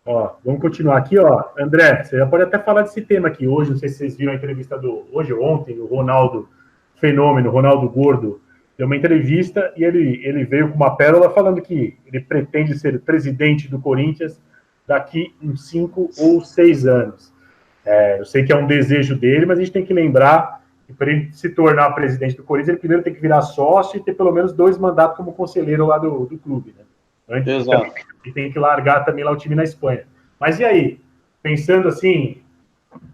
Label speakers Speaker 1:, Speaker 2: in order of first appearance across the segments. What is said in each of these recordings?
Speaker 1: Ó, vamos continuar aqui, ó. André, você já pode até falar desse tema aqui hoje. Não sei se vocês viram a entrevista hoje ou ontem, o Ronaldo Fenômeno, Ronaldo Gordo, deu uma entrevista e ele veio com uma pérola falando que ele pretende ser presidente do Corinthians daqui uns 5 ou 6 anos. Eu sei que é um desejo dele, mas a gente tem que lembrar que para ele se tornar presidente do Corinthians, ele primeiro tem que virar sócio e ter pelo menos 2 mandatos como conselheiro lá do clube, né?
Speaker 2: Exato.
Speaker 1: E tem que largar também lá o time na Espanha. Mas e aí? Pensando assim,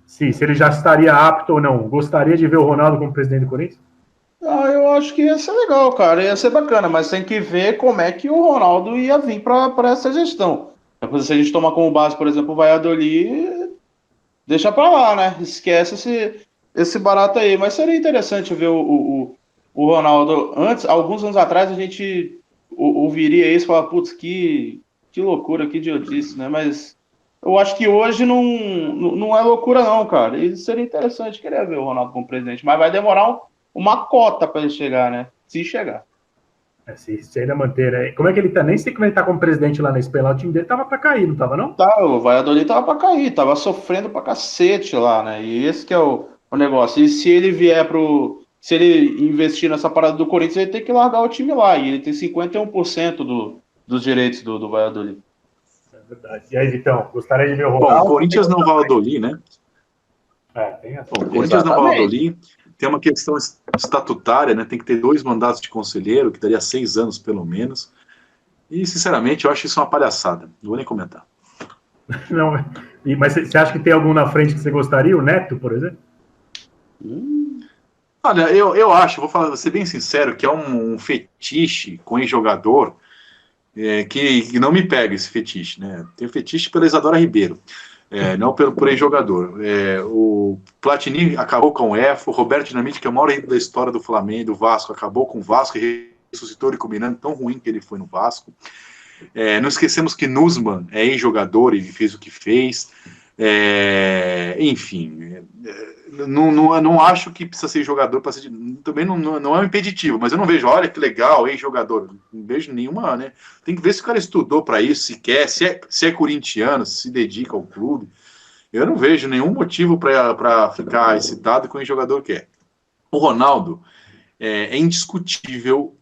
Speaker 1: se ele já estaria apto ou não, gostaria de ver o Ronaldo como presidente do Corinthians?
Speaker 2: Eu acho que ia ser legal, cara, ia ser bacana, mas tem que ver como é que o Ronaldo ia vir para essa gestão. Se a gente tomar como base, por exemplo, o Valladolid, deixa para lá, né? Esquece esse barato aí. Mas seria interessante ver o Ronaldo. Alguns anos atrás, a gente ouviria isso e falar, putz, que loucura, que idiotice, né? Mas eu acho que hoje não é loucura, não, cara. E seria interessante querer ver o Ronaldo como presidente, mas vai demorar uma cota para ele chegar, né? Se chegar.
Speaker 1: Se ainda manter, né? Como é que ele tá? Nem sei como ele tá como presidente lá na Espanha. Lá, o time dele tava para cair, não tava, não?
Speaker 2: Tá, o Valladolid tava para cair, tava sofrendo pra cacete lá, né? E esse que é o negócio. E se ele vier se ele investir nessa parada do Corinthians, ele tem que largar o time lá. E ele tem 51% dos direitos do Valladolid.
Speaker 1: É verdade. E aí, Vitão, gostaria de ver o Ronaldo?
Speaker 3: Bom, Corinthians não Valladolid, né?
Speaker 1: Tem a...
Speaker 3: Bom, Corinthians não Valladolid tem uma questão estatutária, né? Tem que ter 2 mandatos de conselheiro, que daria 6 anos pelo menos. E, sinceramente, eu acho isso uma palhaçada. Não vou nem comentar.
Speaker 1: Não, mas você acha que tem algum na frente que você gostaria? O Neto, por exemplo?
Speaker 3: Olha, eu acho, vou ser bem sincero, que é um fetiche com ex-jogador que não me pega esse fetiche, né? Tem fetiche pela Isadora Ribeiro, não por ex-jogador. O Platini acabou com o EFO, o Roberto Dinamite, que é o maior ídolo da história do Flamengo, do Vasco, acabou com o Vasco e ressuscitou ele combinando tão ruim que ele foi no Vasco. Não esquecemos que Nussmann é ex-jogador e fez o que fez. Enfim, não acho que precisa ser jogador para ser. Também não é um impeditivo, mas eu não vejo, olha que legal, ex-jogador. Não vejo nenhuma, né? Tem que ver se o cara estudou para isso, se quer, se é corintiano, se dedica ao clube. Eu não vejo nenhum motivo para ficar excitado com o ex-jogador que é. O Ronaldo é indiscutível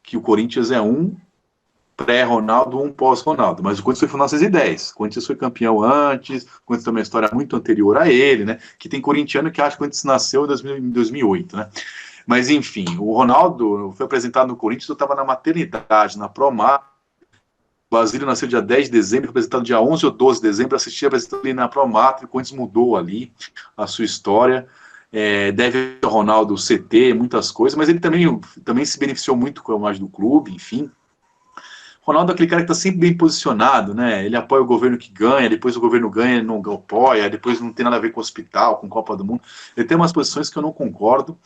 Speaker 3: que o Corinthians é um pré-Ronaldo, um pós-Ronaldo, mas o Corinthians foi fundado em 1910, o Corinthians foi campeão antes, o Corinthians tem uma história muito anterior a ele, né, que tem corintiano que acha que o Corinthians nasceu em 2008, né, mas enfim, o Ronaldo foi apresentado no Corinthians, eu estava na maternidade, na Promar, o Basílio nasceu dia 10 de dezembro, foi apresentado dia 11 ou 12 de dezembro, assisti a apresentação ali na Promar, o Corinthians mudou ali a sua história, deve ao Ronaldo CT, muitas coisas, mas ele também se beneficiou muito com a imagem do clube, enfim. Ronaldo é aquele cara que está sempre bem posicionado, né? Ele apoia o governo que ganha, depois o governo ganha, ele não apoia, depois não tem nada a ver com o hospital, com Copa do Mundo. Ele tem umas posições que eu não concordo.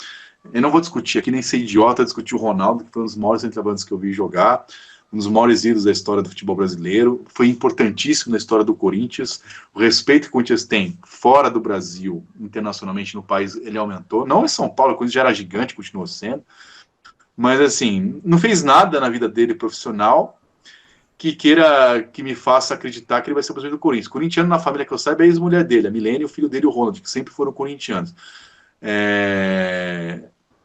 Speaker 3: Eu não vou discutir aqui, nem ser idiota discutir o Ronaldo, que foi um dos maiores centroavantes que eu vi jogar, um dos maiores ídolos da história do futebol brasileiro, foi importantíssimo na história do Corinthians. O respeito que o Corinthians tem fora do Brasil, internacionalmente no país, ele aumentou. Não em São Paulo, o Corinthians já era gigante, continuou sendo. Mas, assim, não fez nada na vida dele profissional que me faça acreditar que ele vai ser o presidente do Corinthians. Corintiano, na família que eu saiba, é a ex-mulher dele, a Milene, e o filho dele, o Ronald, que sempre foram corintianos.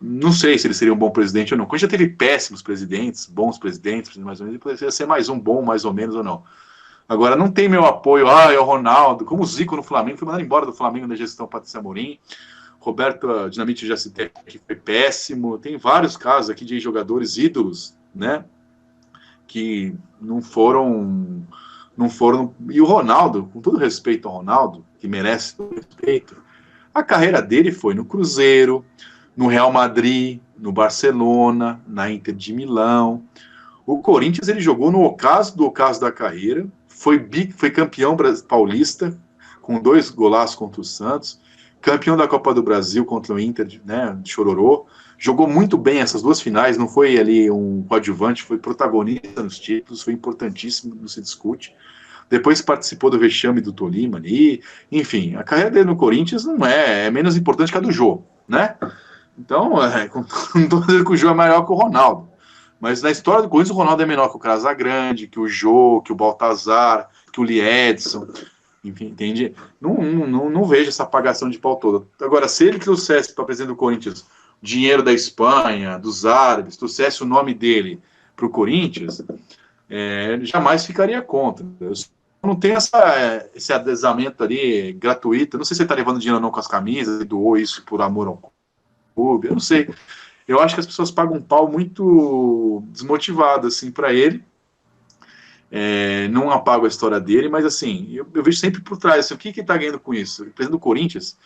Speaker 3: Não sei se ele seria um bom presidente ou não. O Corinthians já teve péssimos presidentes, bons presidentes, mais ou menos, ele poderia ser mais um bom, mais ou menos, ou não. Agora, não tem meu apoio, é o Ronaldo, como o Zico no Flamengo, foi mandado embora do Flamengo na gestão Patrícia Amorim. Roberto Dinamite já citei que foi péssimo. Tem vários casos aqui de jogadores ídolos, né? Que não foram. E o Ronaldo, com todo respeito ao Ronaldo, que merece todo respeito, a carreira dele foi no Cruzeiro, no Real Madrid, no Barcelona, na Inter de Milão. O Corinthians ele jogou no ocaso da carreira, foi campeão paulista, com 2 golaços contra o Santos, campeão da Copa do Brasil contra o Inter, né, de Chororô. Jogou muito bem essas 2 finais, não foi ali um coadjuvante, foi protagonista nos títulos, foi importantíssimo, não se discute. Depois participou do vexame do Tolima ali, enfim, a carreira dele no Corinthians não é menos importante que a do Jô, né? Então, não estou dizendo que o Jô é maior que o Ronaldo, mas na história do Corinthians o Ronaldo é menor que o Casagrande, que o Jô, que o Baltazar, Tully Edson, enfim, entende? Não vejo essa apagação de pau toda. Agora, se ele trouxesse para o presidente do Corinthians dinheiro da Espanha, dos árabes, trouxesse o nome dele para o Corinthians, jamais ficaria contra. Eu não tenho esse adesamento ali gratuito. Não sei se ele está levando dinheiro ou não com as camisas, doou isso por amor ao clube, eu não sei. Eu acho que as pessoas pagam um pau muito desmotivado assim, para ele. Não apago a história dele, mas assim, eu vejo sempre por trás, assim, o que ele está ganhando com isso? O presidente do Corinthians,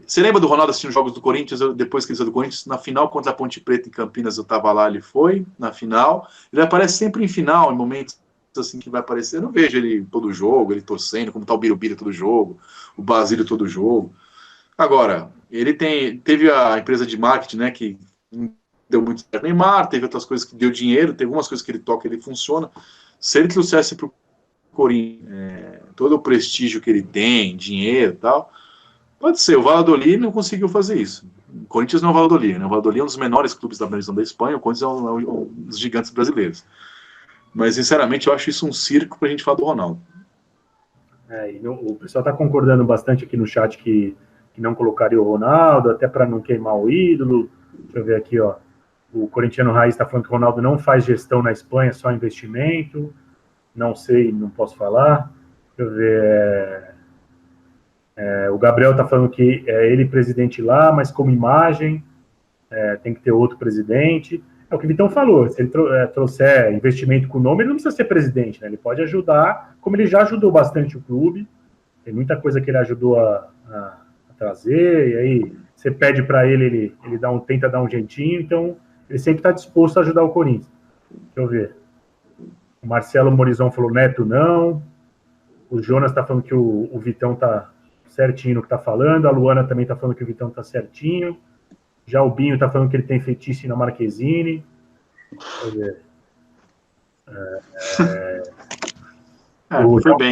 Speaker 3: você lembra do Ronaldo assistindo os jogos do Corinthians, depois que ele saiu do Corinthians, na final contra a Ponte Preta em Campinas, eu estava lá, ele foi, na final, ele aparece sempre em final, em momentos assim que vai aparecer, eu não vejo ele todo jogo, ele torcendo, como tá o Birubiru todo jogo, o Basílio todo jogo. Agora, ele teve a empresa de marketing, né, que deu muito certo no Neymar, teve outras coisas que deu dinheiro, teve algumas coisas que ele toca, ele funciona. Se ele trouxesse para o Corinthians todo o prestígio que ele tem, dinheiro e tal, pode ser. O Valladolid não conseguiu fazer isso. O Corinthians não é o Valladolid, né? O Valladolid é um dos menores clubes da divisão da Espanha, o Corinthians é um dos gigantes brasileiros. Mas, sinceramente, eu acho isso um circo para a gente falar do Ronaldo.
Speaker 1: O pessoal está concordando bastante aqui no chat que não colocaria o Ronaldo, até para não queimar o ídolo. Deixa eu ver aqui, ó. O corintiano Raiz está falando que o Ronaldo não faz gestão na Espanha, só investimento. Não sei, não posso falar. Deixa eu ver. O Gabriel está falando que é ele presidente lá, mas como imagem tem que ter outro presidente. É o que o Vitão falou. Se ele trouxer investimento com o nome, ele não precisa ser presidente, né? Ele pode ajudar, como ele já ajudou bastante o clube. Tem muita coisa que ele ajudou a trazer, e aí você pede para ele tenta dar um jeitinho, então ele sempre está disposto a ajudar o Corinthians. Deixa eu ver. O Marcelo Morizon falou Neto não. O Jonas está falando que o Vitão está certinho no que está falando. A Luana também está falando que o Vitão está certinho. Já o Binho está falando que ele tem fetiche na Marquezine. Deixa eu ver.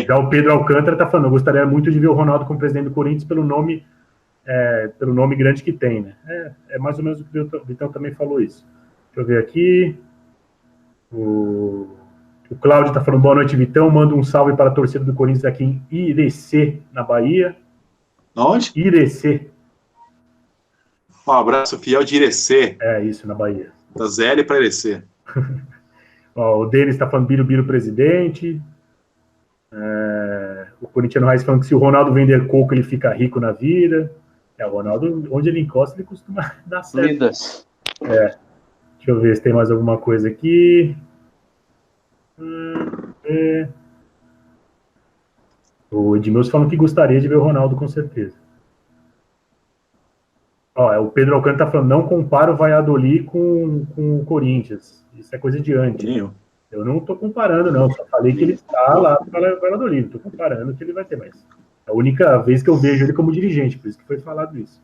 Speaker 1: Já o Pedro Alcântara está falando, eu gostaria muito de ver o Ronaldo como presidente do Corinthians pelo nome grande que tem, né? É mais ou menos o que o Vitão também falou isso. Deixa eu ver aqui. O Cláudio está falando, boa noite, Vitão. Manda um salve para a torcida do Corinthians aqui em Irecê, na Bahia.
Speaker 3: Onde?
Speaker 1: Irecê.
Speaker 3: Um abraço fiel de Irecê.
Speaker 1: Isso, na Bahia.
Speaker 3: Da ZL para Irecê.
Speaker 1: O Denis está falando Birubiru presidente. O corintiano Raiz falando que se o Ronaldo vender coco, ele fica rico na vida. O Ronaldo, onde ele encosta, ele costuma dar certo. Deixa eu ver se tem mais alguma coisa aqui. O Edmilson falando que gostaria de ver o Ronaldo, com certeza. O Pedro Alcântara está falando, não compara o Valladolid com o Corinthians. Isso é coisa de antes. Eu não estou comparando, não. Só falei que ele está lá para o Valladolid. Não estou comparando que ele vai ter mais. É a única vez que eu vejo ele como dirigente, por isso que foi falado isso.